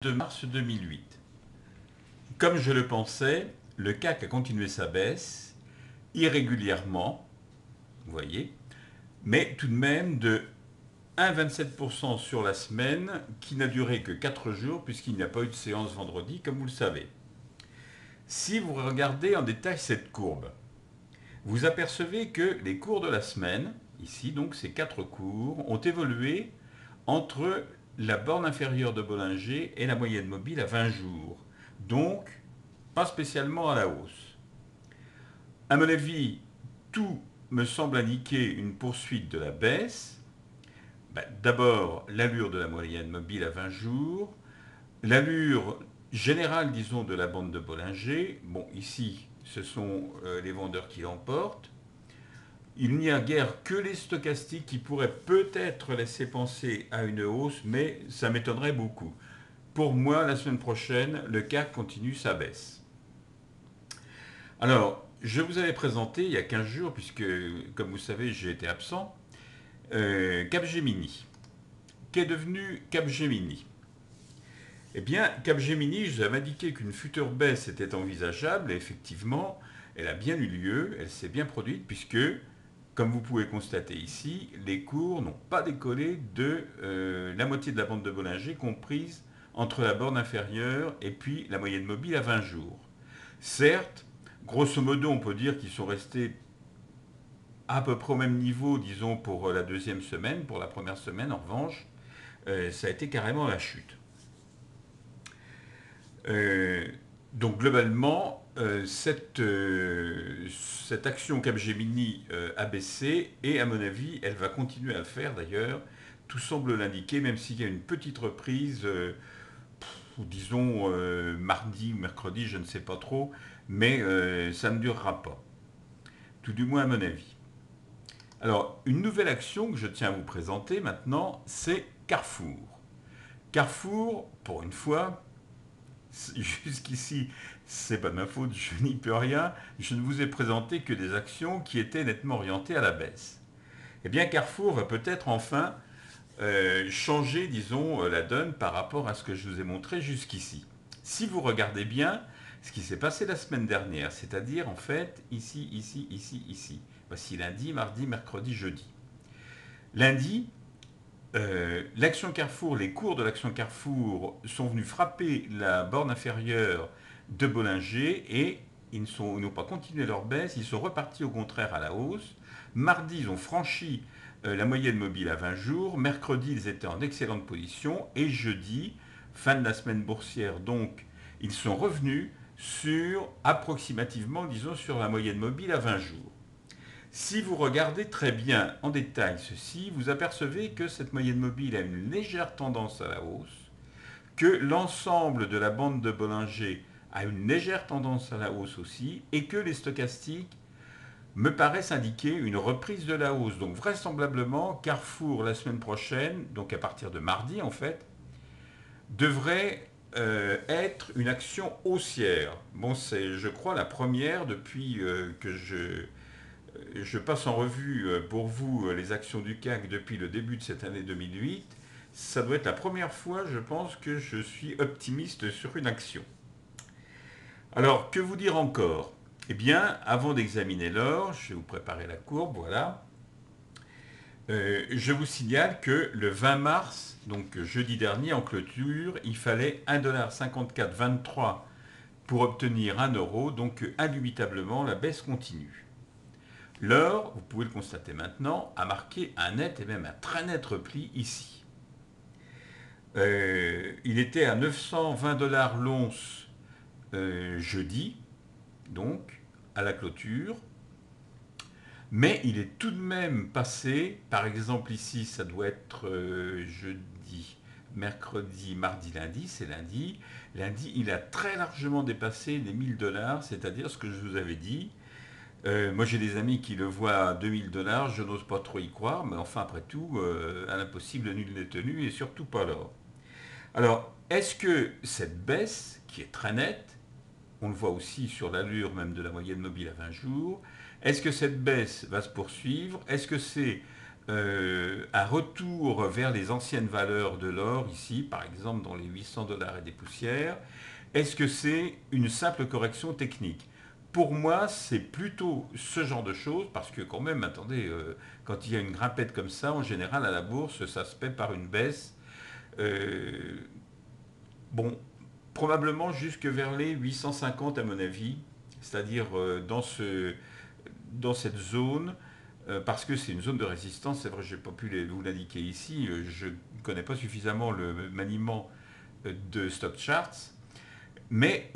de mars 2008. Comme je le pensais, le CAC a continué sa baisse, irrégulièrement, vous voyez, mais tout de même de 1,27% sur la semaine, qui n'a duré que 4 jours, puisqu'il n'y a pas eu de séance vendredi, comme vous le savez. Si vous regardez en détail cette courbe, vous apercevez que les cours de la semaine, ici donc ces 4 cours, ont évolué entre la borne inférieure de Bollinger et la moyenne mobile à 20 jours. Donc, pas spécialement à la hausse. À mon avis, tout me semble indiquer une poursuite de la baisse. D'abord, l'allure de la moyenne mobile à 20 jours, l'allure générale, disons, de la bande de Bollinger. Bon, ici, ce sont les vendeurs qui l'emportent. Il n'y a guère que les stochastiques qui pourraient peut-être laisser penser à une hausse, mais ça m'étonnerait beaucoup. Pour moi, la semaine prochaine, le CAC continue sa baisse. Alors, je vous avais présenté il y a 15 jours, puisque, comme vous savez, j'ai été absent, Capgemini. Qu'est devenu Capgemini? Eh bien, Capgemini, je vous avais indiqué qu'une future baisse était envisageable, et effectivement, elle a bien eu lieu, elle s'est bien produite, puisque, comme vous pouvez constater ici, les cours n'ont pas décollé de la moitié de la bande de Bollinger, comprise entre la borne inférieure et puis la moyenne mobile à 20 jours. Certes, grosso modo, on peut dire qu'ils sont restés à peu près au même niveau, disons, pour la deuxième semaine. Pour la première semaine, en revanche, ça a été carrément la chute. Euh, donc globalement, cette action Capgemini a baissé et à mon avis, elle va continuer à le faire d'ailleurs. Tout semble l'indiquer, même s'il y a une petite reprise, disons mardi ou mercredi, je ne sais pas trop, mais ça ne durera pas. Tout du moins à mon avis. Alors, une nouvelle action que je tiens à vous présenter maintenant, c'est Carrefour. Carrefour, pour une fois, jusqu'ici, c'est pas de ma faute, je n'y peux rien, je ne vous ai présenté que des actions qui étaient nettement orientées à la baisse. Eh bien, Carrefour va peut-être enfin changer, disons, la donne par rapport à ce que je vous ai montré jusqu'ici. Si vous regardez bien ce qui s'est passé la semaine dernière, c'est-à-dire en fait ici, ici, ici, ici. Voici lundi, mardi, mercredi, jeudi. Lundi, l'action Carrefour, les cours de l'action Carrefour sont venus frapper la borne inférieure de Bollinger et ils n'ont pas continué leur baisse, ils sont repartis au contraire à la hausse. Mardi, ils ont franchi la moyenne mobile à 20 jours. Mercredi, ils étaient en excellente position. Et jeudi, fin de la semaine boursière, donc, ils sont revenus sur approximativement, disons, sur la moyenne mobile à 20 jours. Si vous regardez très bien en détail ceci, vous apercevez que cette moyenne mobile a une légère tendance à la hausse, que l'ensemble de la bande de Bollinger a une légère tendance à la hausse aussi, et que les stochastiques me paraissent indiquer une reprise de la hausse. Donc vraisemblablement, Carrefour la semaine prochaine, donc à partir de mardi en fait, devrait être une action haussière. Bon, c'est, je crois, la première depuis que je passe en revue pour vous les actions du CAC depuis le début de cette année 2008. Ça doit être la première fois, je pense, que je suis optimiste sur une action. Alors, que vous dire encore? Eh bien, avant d'examiner l'or, je vais vous préparer la courbe, voilà. Je vous signale que le 20 mars, donc jeudi dernier en clôture, il fallait 1,5423 $ pour obtenir 1 euro, donc indubitablement la baisse continue. L'or, vous pouvez le constater maintenant, a marqué un net et même un très net repli ici. Il était à 920 $ l'once jeudi, donc à la clôture, mais il est tout de même passé, par exemple ici, ça doit être jeudi, mercredi, mardi, lundi, c'est lundi. Lundi, il a très largement dépassé les 1000 $, c'est-à-dire ce que je vous avais dit. Moi j'ai des amis qui le voient à 2000 $, je n'ose pas trop y croire, mais enfin après tout, à l'impossible nul n'est tenu et surtout pas l'or. Alors, est-ce que cette baisse, qui est très nette, on le voit aussi sur l'allure même de la moyenne mobile à 20 jours, est-ce que cette baisse va se poursuivre? Est-ce que c'est un retour vers les anciennes valeurs de l'or, ici, par exemple dans les 800 dollars et des poussières? Est-ce que c'est une simple correction technique? Pour moi, c'est plutôt ce genre de choses, parce que quand même, attendez, quand il y a une grimpette comme ça, en général, à la bourse, ça se paie par une baisse. Euh, bon, probablement jusque vers les 850 à mon avis, c'est-à-dire dans cette zone, parce que c'est une zone de résistance. C'est vrai, je n'ai pas pu vous l'indiquer ici, je ne connais pas suffisamment le maniement de stock charts, mais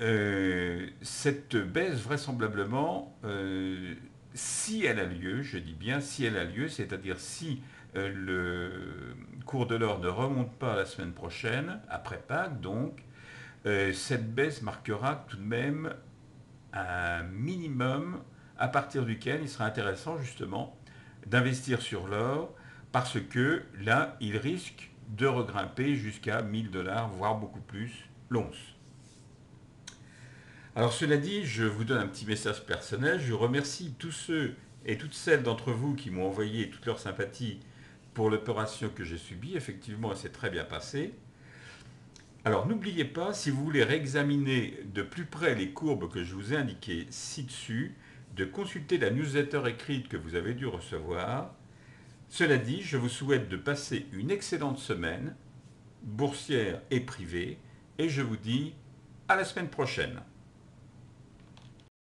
cette baisse vraisemblablement, si elle a lieu, je dis bien si elle a lieu, c'est-à-dire si le cours de l'or ne remonte pas la semaine prochaine, après Pâques donc, cette baisse marquera tout de même un minimum à partir duquel il sera intéressant justement d'investir sur l'or parce que là, il risque de regrimper jusqu'à 1000 dollars, voire beaucoup plus, l'once. Alors cela dit, je vous donne un petit message personnel. Je remercie tous ceux et toutes celles d'entre vous qui m'ont envoyé toute leur sympathie pour l'opération que j'ai subie. Effectivement, elle s'est très bien passée. Alors n'oubliez pas, si vous voulez réexaminer de plus près les courbes que je vous ai indiquées ci-dessus, de consulter la newsletter écrite que vous avez dû recevoir. Cela dit, je vous souhaite de passer une excellente semaine, boursière et privée, et je vous dis à la semaine prochaine.